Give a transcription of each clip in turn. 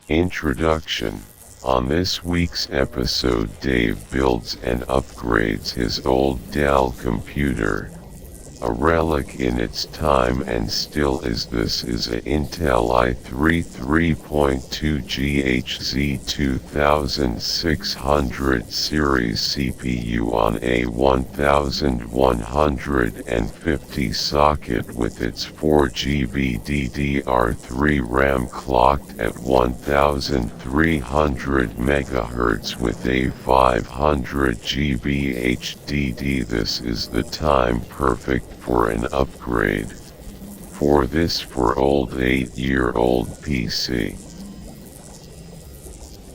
Introduction. On this week's episode, Dave builds and upgrades his old Dell computer, a relic in its time and still is. This is a Intel i3 3.2 GHz 2600 series CPU on a 1150 socket with its 4GB DDR3 RAM clocked at 1300 MHz with a 500GB HDD. This is the time perfect for an upgrade. For old 8-year-old PC.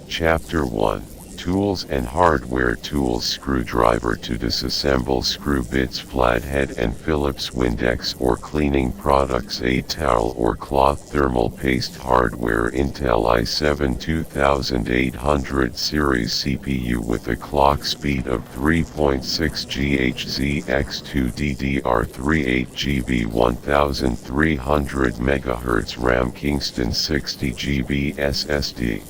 Chapter 1. Tools and Hardware Tools. Screwdriver to disassemble screw bits, flathead and Phillips Windex or cleaning products, a towel or cloth, thermal paste. Hardware. Intel i7 2800 series CPU with a clock speed of 3.6 GHz x2 DDR3 8GB 1300 MHz RAM, Kingston 60GB SSD.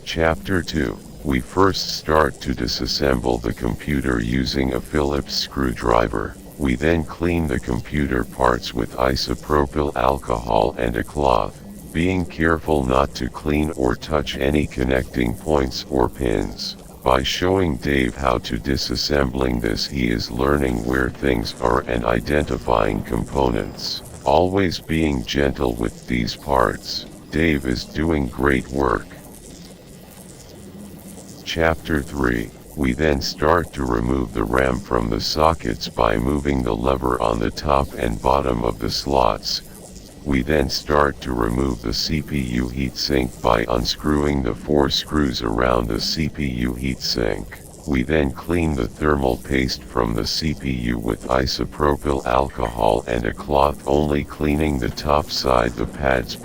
Chapter 2. We first start to disassemble the computer using a Phillips screwdriver. We then clean the computer parts with isopropyl alcohol and a cloth, being careful not to clean or touch any connecting points or pins. By showing Dave how to disassembling this, he is learning where things are and identifying components. Always being gentle with these parts. Dave is doing great work. Chapter 3. We then start to remove the RAM from the sockets by moving the lever on the top and bottom of the slots. We then start to remove the CPU heatsink by unscrewing the 4 screws around the CPU heatsink. We then clean the thermal paste from the CPU with isopropyl alcohol and a cloth, only cleaning the top side, the pads /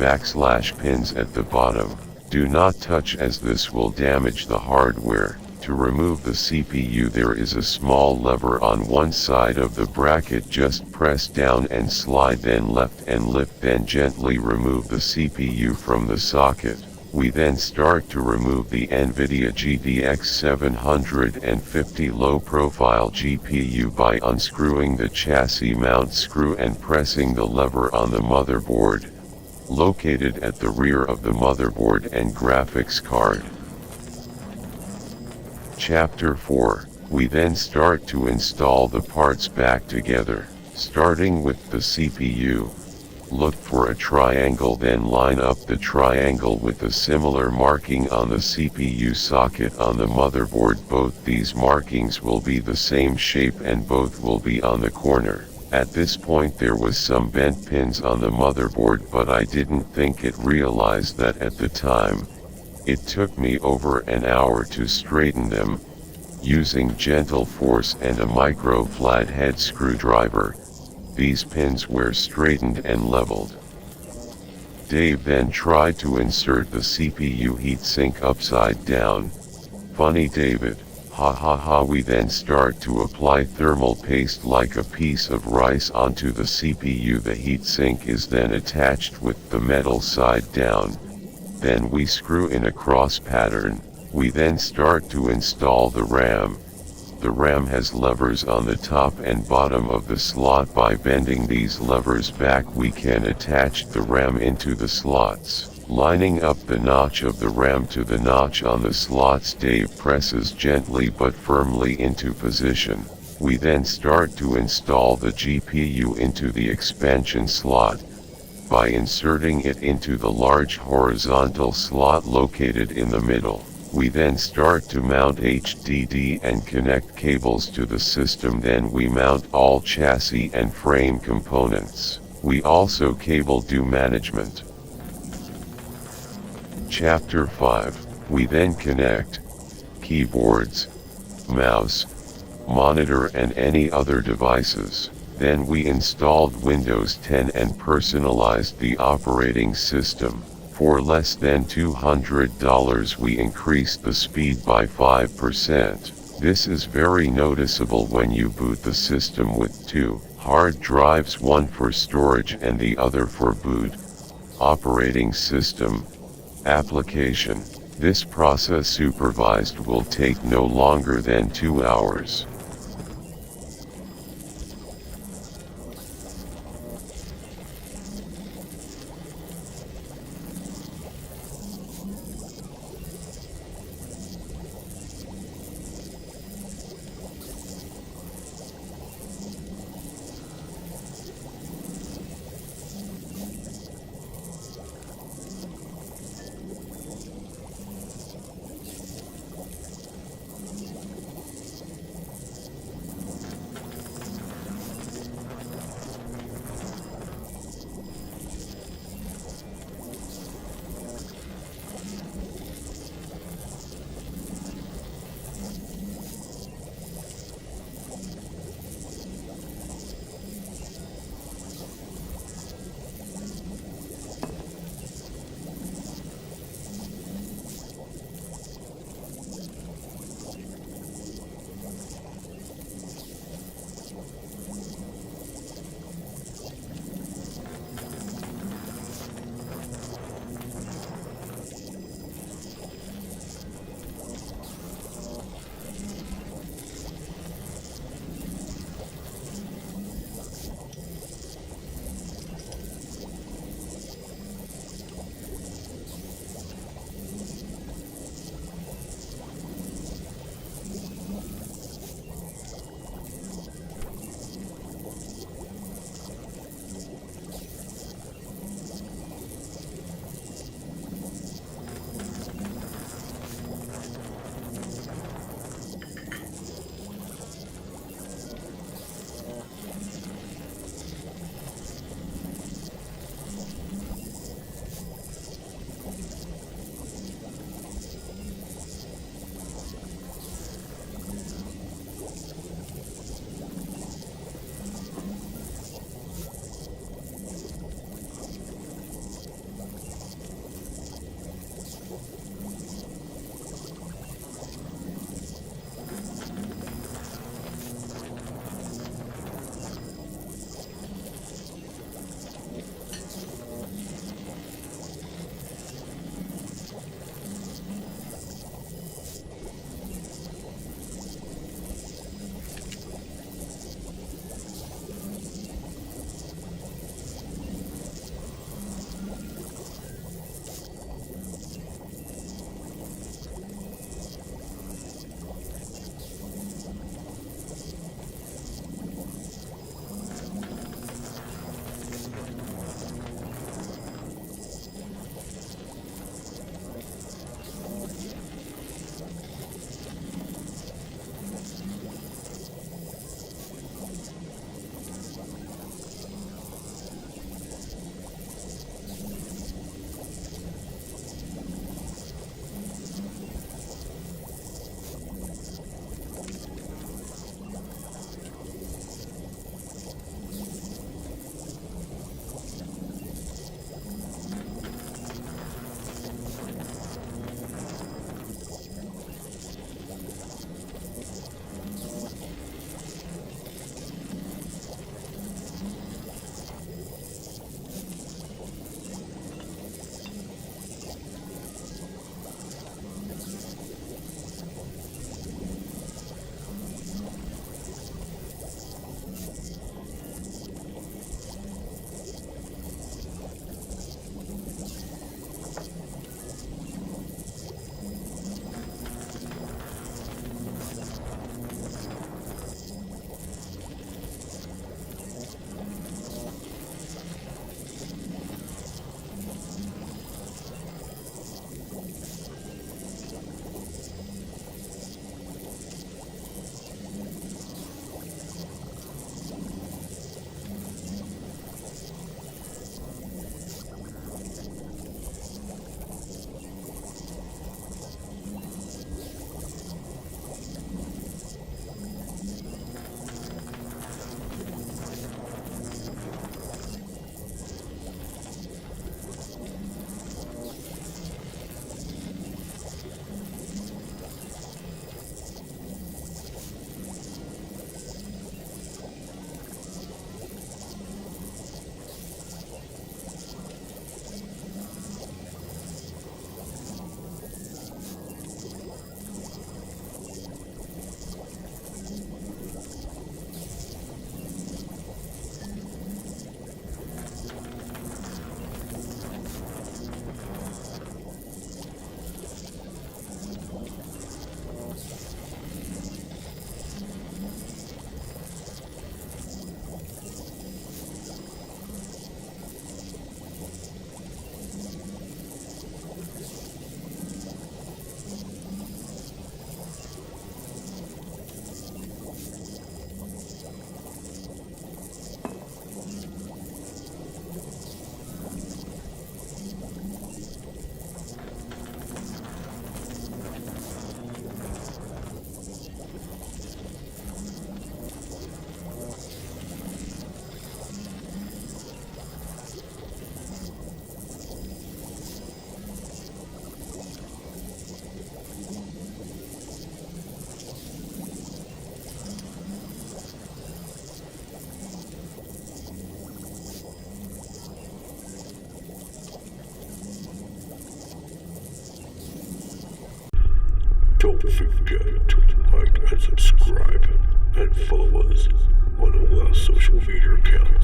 pins at the bottom. Do not touch as this will damage the hardware. To remove the CPU, there is a small lever on one side of the bracket. Just press down and slide, then left and lift, then gently remove the CPU from the socket. We then start to remove the NVIDIA GTX 750 low-profile GPU by unscrewing the chassis mount screw and pressing the lever on the motherboard, located at the rear of the motherboard and graphics card. Chapter 4. We then start to install the parts back together. Starting with the CPU, look for a triangle, then line up the triangle with a similar marking on the CPU socket on the motherboard. Both these markings will be the same shape and both will be on the corner. At this point there was some bent pins on the motherboard, but I didn't realize that at the time. It took me over an hour to straighten them, using gentle force and a micro flathead screwdriver. These pins were straightened and leveled. Dave then tried to insert the CPU heatsink upside down. Funny, David. Ha ha ha. We then start to apply thermal paste like a piece of rice onto the CPU. The heatsink is then attached with the metal side down. Then we screw in a cross pattern. We then start to install the RAM. The RAM has levers on the top and bottom of the slot. By bending these levers back, we can attach the RAM into the slots. Lining up the notch of the RAM to the notch on the slots, Dave presses gently but firmly into position. We then start to install the GPU into the expansion slot, by inserting it into the large horizontal slot located in the middle. We then start to mount HDD and connect cables to the system. Then we mount all chassis and frame components. We also cable do management. Chapter 5. We then connect keyboards, mouse, monitor and any other devices. Then we installed Windows 10 and personalized the operating system. For less than $200 we increased the speed by 5%. This is very noticeable when you boot the system with 2 hard drives, one for storage and the other for boot. Operating system, application. This process supervised will take no longer than 2 hours. forget to like and subscribe and follow us on all our social media accounts.